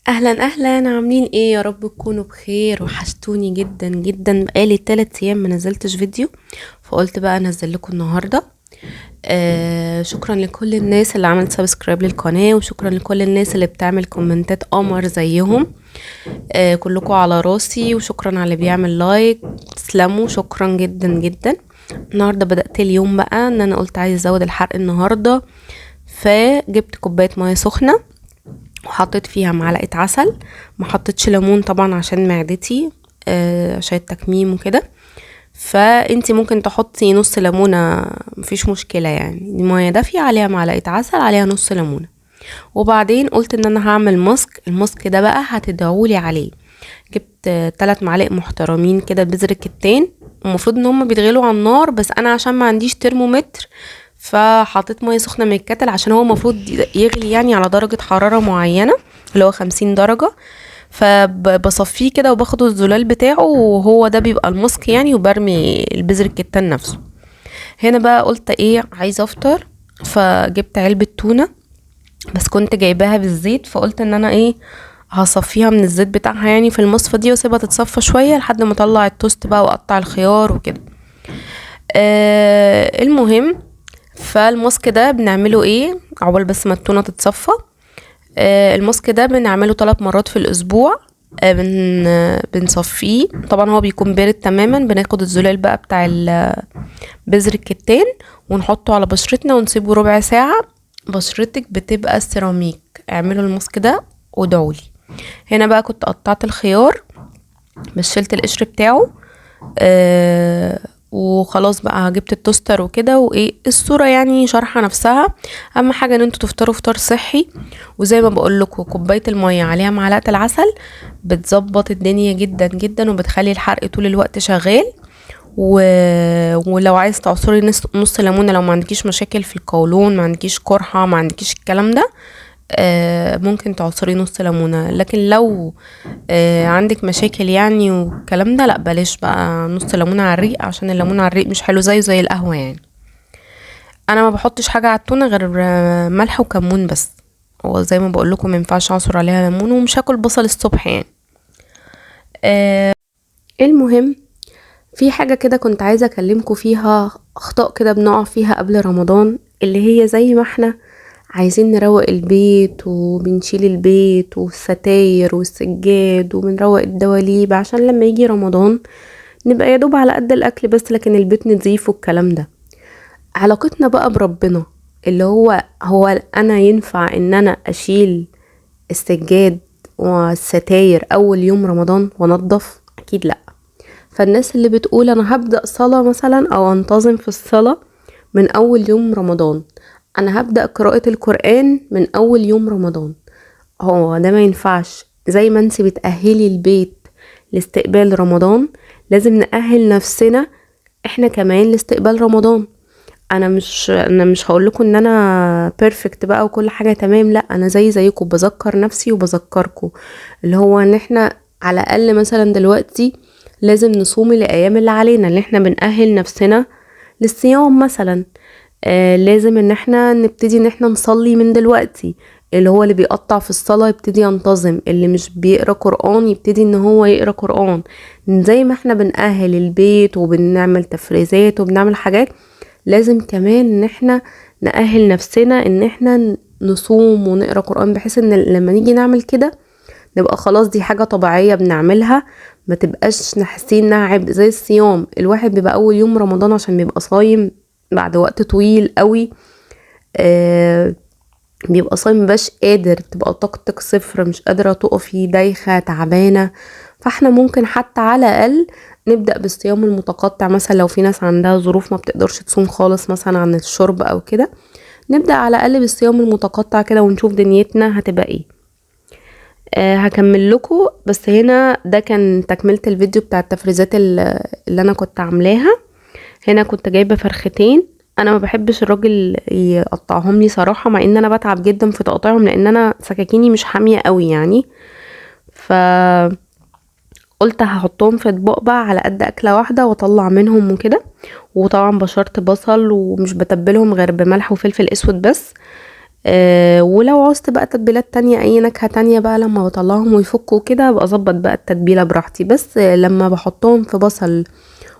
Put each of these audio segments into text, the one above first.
اهلا اهلا، عاملين ايه؟ يا رب تكونوا بخير. وحشتوني جدا جدا، بقالي 3 ايام ما نزلتش فيديو، فقلت بقى انزل لكم النهارده. شكرا لكل الناس اللي عملت سبسكرايب للقناه، وشكرا لكل الناس اللي بتعمل كومنتات قمر زيهم. كلكم على راسي، وشكرا على اللي بيعمل لايك. تسلموا، شكرا جدا جدا. النهارده بدأت اليوم بقى ان انا قلت عايز ازود الحرق النهارده، فجبت كوبايه ميه سخنه وحطيت فيها معلقة عسل. ما حطيتش ليمون طبعا عشان معدتي، عشان التكميم وكده. فانتي ممكن تحطي نص ليمونة، مفيش مشكلة. يعني المية دافية، عليها معلقة عسل، عليها نص ليمونة. وبعدين قلت ان انا هعمل الماسك ده بقى هتدعولي عليه. جبت 3 معالق محترمين كده بذر الكتان. المفروض ان هم بيتغلوا على النار، بس انا عشان ما عنديش ترمومتر فحطيت ميه سخنه من الكتل، عشان هو المفروض يغلي يعني على درجه حراره معينه، اللي هو 50 درجه. فبصفيه كده وباخد الزلال بتاعه، وهو ده بيبقى الماسك يعني، وبرمي البذر الكتان نفسه. هنا بقى قلت ايه، عايزه افطر. فجبت علبه تونه، بس كنت جايباها بالزيت، فقلت ان انا ايه، هصفيها من الزيت بتاعها يعني في المصفى دي، واسيبها تتصفى شويه لحد ما اطلع التوست بقى واقطع الخيار وكده. المهم، فالماسك ده بنعمله ايه عقبال بس ما التونه تتصفى؟ الماسك ده بنعمله 3 مرات في الاسبوع. بنصفيه طبعا، هو بيكون بارد تماما. بناخد الزلال بقى بتاع بذر الكتان ونحطه على بشرتنا ونسيبه ربع ساعة. بشرتك بتبقى سيراميك. اعملوا الماسك ده وادعولي. هنا بقى كنت قطعت الخيار، بس شلت القشر بتاعه. وخلاص بقى جبت التوستر وكده، وايه الصورة يعني شرحة نفسها. اهم حاجة ان انتوا تفطروا فطار صحي. وزي ما بقول لكم، كوباية المية عليها معلقة العسل بتظبط الدنيا جدا جدا، وبتخلي الحرق طول الوقت شغال. و... ولو عايز تعصري نص ليمونه، لو ما عندكيش مشاكل في القولون، ما عندكيش قرحه، ما عندكيش الكلام ده، ممكن تعصري نص ليمونه. لكن لو عندك مشاكل يعني والكلام ده، لا بلاش بقى نص ليمونه على الريق، عشان الليمون على الريق مش حلو زي القهوه يعني. انا ما بحطش حاجه على التونه غير ملح وكمون بس. هو زي ما بقول لكم، ما ينفعش اعصر عليها ليمون، ومش هاكل بصل الصبح يعني. المهم، في حاجة كده كنت عايزة اكلمكم فيها، اخطاء كده بنقع فيها قبل رمضان، اللي هي زي ما احنا عايزين نروق البيت وبنشيل البيت والستاير والسجاد وبنروق الدواليب، عشان لما يجي رمضان نبقى يدوب على قد الاكل بس، لكن البيت نضيف والكلام ده. علاقتنا بقى بربنا، اللي هو انا ينفع ان انا اشيل السجاد والستاير اول يوم رمضان وانضف؟ اكيد لا. فالناس اللي بتقول انا هبدأ صلاة مثلا او انتظم في الصلاة من اول يوم رمضان، انا هبدأ قراءة القرآن من اول يوم رمضان، هو ده ما ينفعش. زي ما انت بتأهلي البيت لاستقبال رمضان، لازم نأهل نفسنا احنا كمان لاستقبال رمضان. انا مش هقول لكم ان انا بيرفكت بقى وكل حاجة تمام، لا، انا زيكم بذكر نفسي وبذكركم، اللي هو ان احنا على الاقل مثلا دلوقتي لازم نصوم الايام اللي علينا، اللي احنا بنأهل نفسنا للصيام مثلا. لازم ان احنا نبتدي ان احنا نصلي من دلوقتي. اللي هو اللي بيقطع في الصلاة يبتدي ينتظم، اللي مش بيقرأ قرآن يبتدي ان هو يقرأ قرآن. زي ما احنا بنأهل البيت وبنعمل تفريزات وبنعمل حاجات، لازم كمان ان احنا نأهل نفسنا ان احنا نصوم ونقرأ قرآن، بحيث ان لما نيجي نعمل كده نبقى خلاص دي حاجة طبيعية بنعملها، ما تبقاش نحسين انها عبء. زي الصيام، الواحد بيبقى اول يوم رمضان عشان بيبقى صايم بعد وقت طويل قوي، بيبقى صايم مبقاش قادر، تبقى طاقتك صفر، مش قادرة تقفي، دايخة، تعبانة. فاحنا ممكن حتى على الاقل نبدأ بالصيام المتقطع، مثلا لو في ناس عندها ظروف ما بتقدرش تصوم خالص مثلا عن الشرب او كده، نبدأ على الاقل بالصيام المتقطع كده، ونشوف دنيتنا هتبقى ايه. هكمل لكم، بس هنا ده كان تكملة الفيديو بتاع التفريزات اللي انا كنت عاملاها. هنا كنت جايبة فرختين. انا ما بحبش الراجل يقطعهم لي صراحة، مع ان انا بتعب جدا في تقطيعهم، لان انا سكاكيني مش حامية قوي يعني. فقلت هحطهم في اطباق بقى على قد اكلة واحدة واطلع منهم وكده. وطبعا بشرت بصل، ومش بتبلهم غير بملح وفلفل اسود بس. ولو عوزت بقى تتبيلات تانية اي نكهة تانية بقى لما بطلعهم ويفكوا كده ببقى اظبط بقى التتبيلة براحتي. بس لما بحطهم في بصل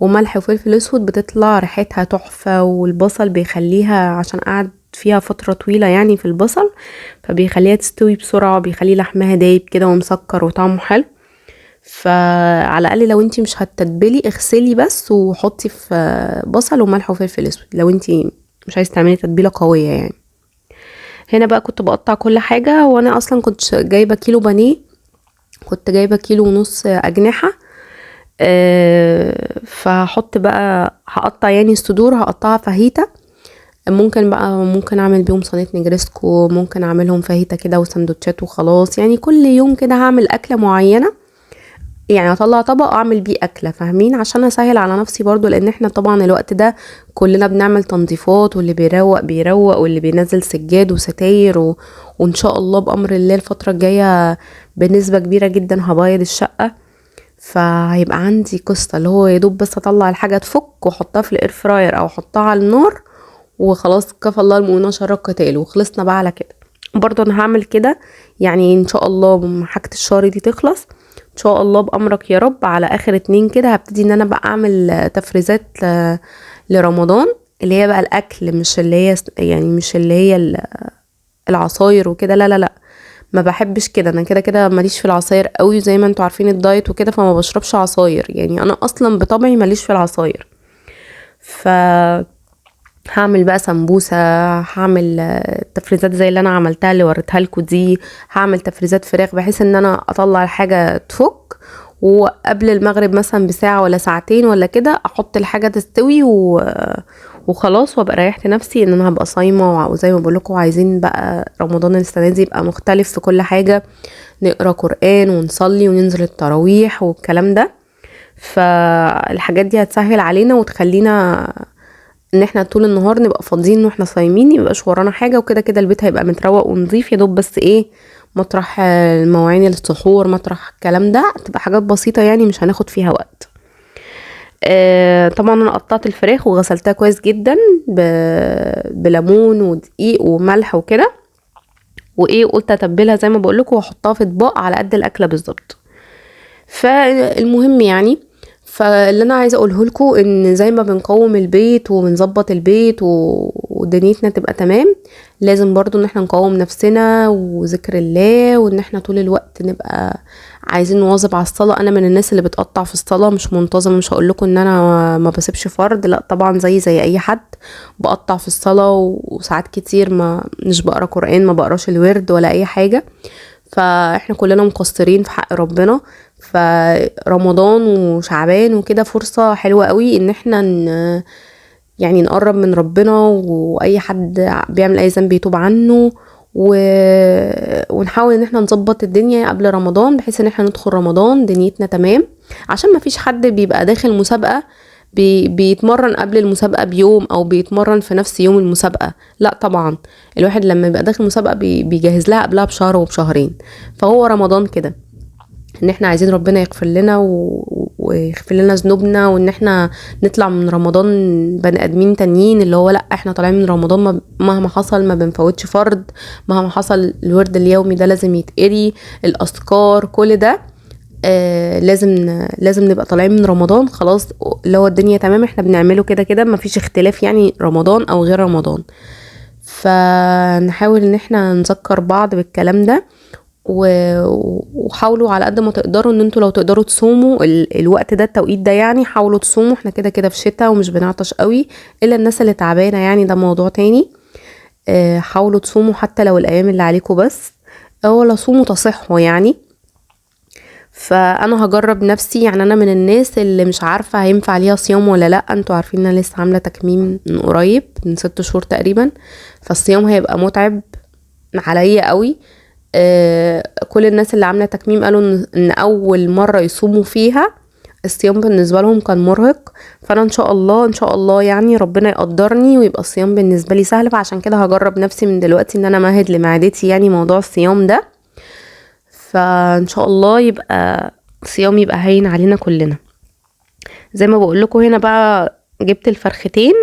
وملح وفلفل اسود بتطلع ريحتها تحفة، والبصل بيخليها عشان قعد فيها فترة طويلة يعني في البصل، فبيخليها تستوي بسرعة، بيخلي لحمها دايب كده ومسكر وطعمه حلو. فعلى الاقل لو انتي مش هتتبلي اغسلي بس وحطي في بصل وملح وفلفل اسود لو انتي مش عايزه تعملي تتبيله قويه يعني. هنا بقى كنت بقطع كل حاجه، وانا اصلا كنت جايبه كيلو بانيه، كنت جايبه كيلو ونص اجنحه. فهحط بقى هقطع يعني الصدور هقطعها فاهيتا. ممكن اعمل بيهم صينيه نجرسكو، ممكن اعملهم فاهيتا كده وسندوتشات وخلاص. يعني كل يوم كده هعمل اكله معينه، يعني اطلع طبق اعمل بيه اكله، فاهمين؟ عشان اسهل على نفسي برضو، لان احنا طبعا الوقت ده كلنا بنعمل تنظيفات، واللي بيروق بيروق واللي بينزل سجاد وستاير وان شاء الله بامر الله الفتره الجايه بنسبه كبيره جدا هبيض الشقه. فهيبقى عندي قصه اللي هو يدوب بس اطلع الحاجه تفك واحطها في الاير فراير او احطها على النار وخلاص، كفى الله المؤمنين شر القتال وخلصنا بقى على كده. برضو انا هعمل كده يعني ان شاء الله لما حاجه الشهر دي تخلص ان شاء الله بامرك يا رب، على اخر اتنين كده هبتدي ان انا بقى اعمل تفريزات لرمضان، اللي هي بقى الاكل، مش اللي هي يعني مش اللي هي العصاير وكده، لا لا لا، ما بحبش كده. انا كده كده ماليش في العصاير قوي، زي ما انتوا عارفين الدايت وكده، فما بشربش عصاير يعني، انا اصلا بطبعي ماليش في العصاير. ف هعمل بقى سمبوسة، هعمل تفريزات زي اللي انا عملتها اللي وريتها لكم دي، هعمل تفريزات فراخ بحيث ان انا اطلع الحاجة تفك، وقبل المغرب مثلا بساعة ولا ساعتين ولا كده احط الحاجة تستوي وخلاص، وابقى ريحت نفسي ان انا هبقى صايمة. وزي ما بقولكم عايزين بقى رمضان السنة دي يبقى مختلف في كل حاجة، نقرأ قرآن ونصلي وننزل التراويح والكلام ده. فالحاجات دي هتسهل علينا وتخلينا ان احنا طول النهار نبقى فاضيين واحنا صايمين، ميبقاش ورانا حاجه، وكده كده البيت هيبقى متروق ونظيف، يا دوب بس ايه مطرح المواعين السحور، مطرح الكلام ده، تبقى حاجات بسيطه يعني مش هناخد فيها وقت. طبعا انا قطعت الفراخ وغسلتها كويس جدا بليمون ودقيق وملح وكده، وايه قلت اتبلها زي ما بقولكوا واحطها في اطباق على قد الاكله بالظبط. فالمهم يعني، فاللي انا عايزه اقوله لكم ان زي ما بنقوم البيت وبنظبط البيت ودنيتنا تبقى تمام، لازم برضو ان احنا نقوم نفسنا وذكر الله، وان احنا طول الوقت نبقى عايزين نواظب على الصلاه. انا من الناس اللي بتقطع في الصلاه، مش منتظمه، مش هقول لكم ان انا ما بسيبش فرض، لا طبعا زي اي حد بقطع في الصلاه، وساعات كتير ما مش بقرا قران، ما بقراش الورد ولا اي حاجه. فاحنا كلنا مقصرين في حق ربنا. فرمضان وشعبان وكده فرصة حلوة قوي ان احنا يعني نقرب من ربنا، واي حد بيعمل اي ذنب يتوب عنه، و... ونحاول ان احنا نظبط الدنيا قبل رمضان بحيث ان احنا ندخل رمضان دنيتنا تمام. عشان ما فيش حد بيبقى داخل مسابقة بيتمرن قبل المسابقة بيوم او بيتمرن في نفس يوم المسابقة، لا طبعا الواحد لما يبقى داخل مسابقة بيجهز لها قبلها بشهر وبشهرين. فهو رمضان كده ان احنا عايزين ربنا يغفر لنا ويغفر لنا ذنوبنا، وان احنا نطلع من رمضان بني ادمين تانيين، اللي هو لا احنا طالعين من رمضان مهما حصل ما بنفوتش فرض، مهما حصل الورد اليومي ده لازم يتقري، الاذكار كل ده لازم نبقى طالعين من رمضان خلاص، اللي هو الدنيا تمام احنا بنعمله كده كده مفيش اختلاف يعني رمضان او غير رمضان. فنحاول ان احنا نذكر بعض بالكلام ده، وحاولوا على قد ما تقدروا ان انتوا لو تقدروا تصوموا الوقت ده التوقيت ده، يعني حاولوا تصوموا، احنا كده كده في شتاء ومش بنعطش قوي الا الناس اللي تعبانه يعني، ده موضوع تاني. حاولوا تصوموا حتى لو الايام اللي عليكم بس، ولا صوموا تصحوا يعني. فانا هجرب نفسي يعني، انا من الناس اللي مش عارفه هينفع ليها صيام ولا لا. انتوا عارفين انا لسه عامله تكميم من قريب من 6 شهور تقريبا، فالصيام هيبقى متعب عليا قوي. كل الناس اللي عامله تكميم قالوا ان اول مره يصوموا فيها الصيام بالنسبه لهم كان مرهق. فانا ان شاء الله يعني ربنا يقدرني ويبقى الصيام بالنسبه لي سهل، فعشان كده هجرب نفسي من دلوقتي ان انا مهد لمعدتي يعني موضوع الصيام ده، فان شاء الله يبقى صيام يبقى هين علينا كلنا. زي ما بقول لكم هنا بقى جبت الفرختين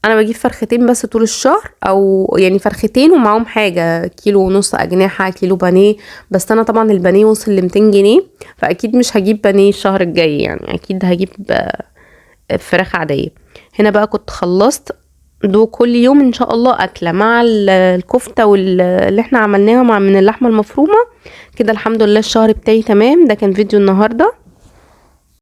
انا بجيب فرختين بس طول الشهر، او يعني فرختين ومعاهم حاجة 1.5 كيلو اجنحة، كيلو بانيه. بس انا طبعا البانيه وصل ل200 جنيه، فاكيد مش هجيب بانيه الشهر الجاي، يعني اكيد هجيب فراخ عادية. هنا بقى كنت خلصت دو كل يوم ان شاء الله اكله مع الكفته واللي احنا عملناها من اللحمه المفرومه كده. الحمد لله الشهر بتاعي تمام. ده كان فيديو النهارده.